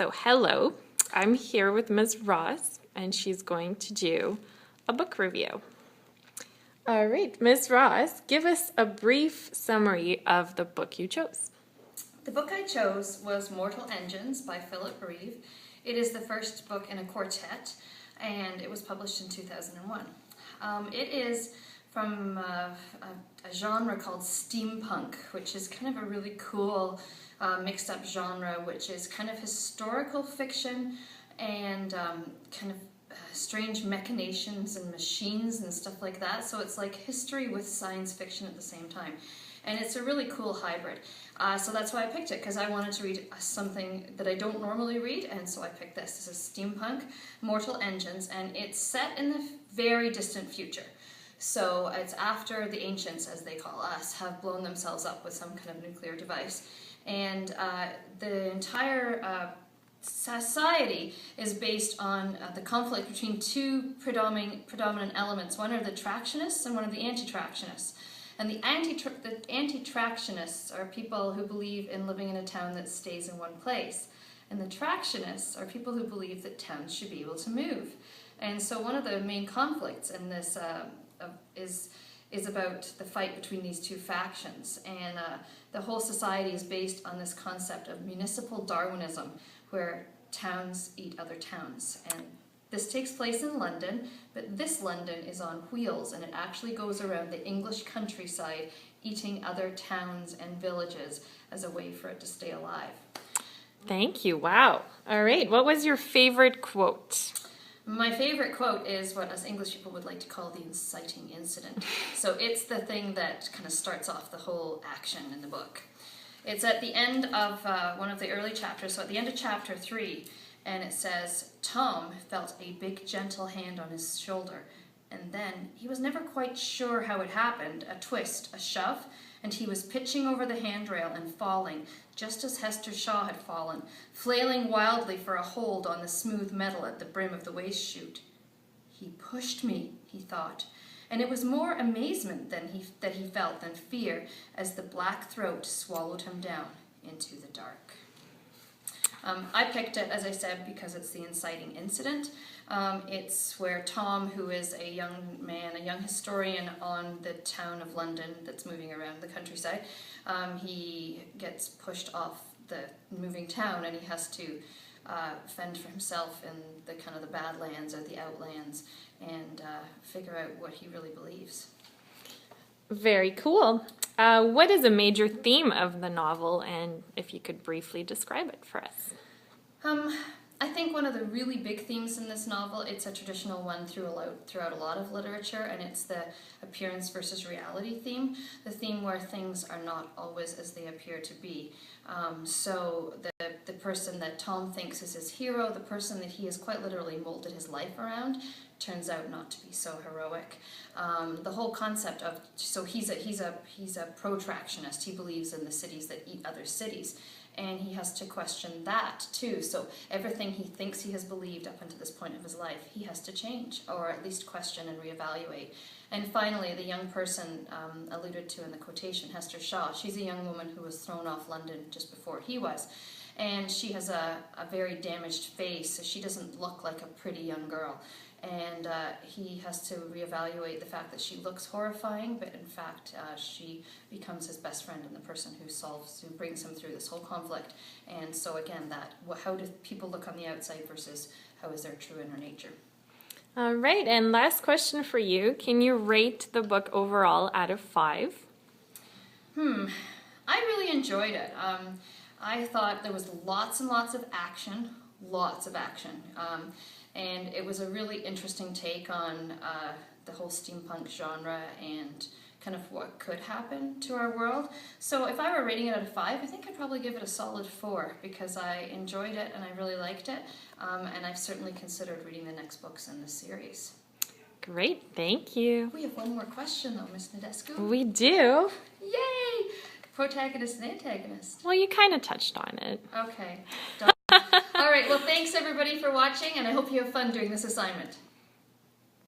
So hello, I'm here with Ms. Ross, and she's going to do a book review. All right, Ms. Ross, give us a brief summary of the book you chose. The book I chose was Mortal Engines by Philip Reeve. It is the first book in a quartet, and it was published in 2001. It is from a genre called steampunk, which is kind of a really cool mixed up genre, which is kind of historical fiction and kind of strange machinations and machines and stuff like that. So it's like history with science fiction at the same time. And it's a really cool hybrid. So that's why I picked it, because I wanted to read something that I don't normally read, and so I picked this. This is Steampunk, Mortal Engines, and it's set in the very distant future. So it's after the ancients, as they call us, have blown themselves up with some kind of nuclear device. And the entire society is based on the conflict between two predominant elements. One are the tractionists and one are the anti-tractionists. And the anti-tractionists are people who believe in living in a town that stays in one place. And the tractionists are people who believe that towns should be able to move. And so one of the main conflicts in this is about the fight between these two factions. And the whole society is based on this concept of municipal Darwinism, where towns eat other towns. And this takes place in London, but this London is on wheels, and it actually goes around the English countryside, eating other towns and villages as a way for it to stay alive. Thank you. Wow. All right. What was your favorite quote? My favorite quote is what us English people would like to call the inciting incident. So it's the thing that kind of starts off the whole action in the book. It's at the end of one of the early chapters, so at the end of chapter 3, and it says, Tom felt a big gentle hand on his shoulder, and then he was never quite sure how it happened, a twist, a shove, and he was pitching over the handrail and falling, just as Hester Shaw had fallen, flailing wildly for a hold on the smooth metal at the brim of the waist chute. He pushed me, he thought, and it was more amazement that he felt than fear as the black throat swallowed him down into the dark. I picked it, as I said, because it's the inciting incident. It's where Tom, who is a young man, a young historian on the town of London that's moving around the countryside, he gets pushed off the moving town, and he has to fend for himself in the kind of the Badlands or the Outlands and figure out what he really believes. Very cool. What is a major theme of the novel, and if you could briefly describe it for us? I think one of the really big themes in this novel, it's a traditional one throughout a lot of literature, and it's the appearance versus reality theme, the theme where things are not always as they appear to be. So the person that Tom thinks is his hero, the person that he has quite literally molded his life around, turns out not to be so heroic. The whole concept of, so he's a pro-tractionist. He believes in the cities that eat other cities, and he has to question that too. So everything he thinks he has believed up until this point of his life, he has to change, or at least question and reevaluate. And finally, the young person alluded to in the quotation, Hester Shaw, she's a young woman who was thrown off London just before he was. And she has a very damaged face, so she doesn't look like a pretty young girl. And he has to reevaluate the fact that she looks horrifying, but in fact she becomes his best friend and the person who brings him through this whole conflict. And so again, how do people look on the outside versus how is their true inner nature? All right, and last question for you. Can you rate the book overall out of 5? I really enjoyed it. I thought there was lots and lots of action, and it was a really interesting take on the whole steampunk genre and kind of what could happen to our world. So if I were rating it out of 5, I think I'd probably give it a solid 4, because I enjoyed it and I really liked it, and I've certainly considered reading the next books in this series. Great, thank you. We have one more question though, Miss Nadescu. We do. Yay! Protagonist and antagonist. Well, you kind of touched on it. Okay. Done. All right, well, thanks everybody for watching, and I hope you have fun doing this assignment.